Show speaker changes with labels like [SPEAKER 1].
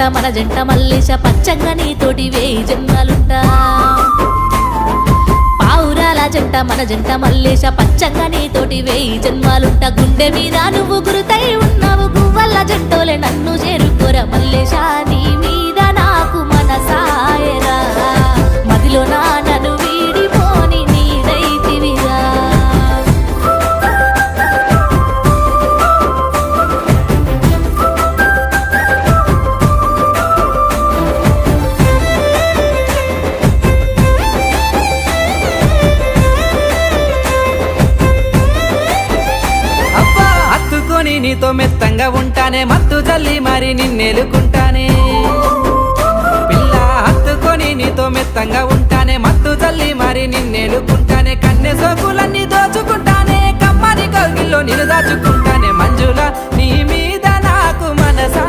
[SPEAKER 1] జంట మన జంట మల్లేశ పచ్చంగా నీతోటి వేయి జన్మాలుంటా పావురాల జంట మన జంట మల్లేశ పచ్చంగా నీతోటి వేయి జన్మాలుంటా గుండె మీద నువ్వు గురుతై ఉన్నావు గువ్వల్ల జంటోలే నన్ను చేరుకోర మల్లేశ నీ మీద నాకు మనసాయరా మదిలో నా నన్ను వీడిపోని నీదైతివిరా
[SPEAKER 2] నీతో మెత్తంగా ఉంటానే మత్తు జల్లి మరి నిన్నెలుకుంటానే పిల్ల హత్తుకొని నీతో మెత్తంగా ఉంటానే మత్తు జల్లి మరి నిన్నెలుకుంటానే కన్నె సోకులన్నీ దోచుకుంటానే కమ్మని కౌగిల్లో నిన్ను దాచుకుంటానే మంజుల నీ మీద నాకు మనసా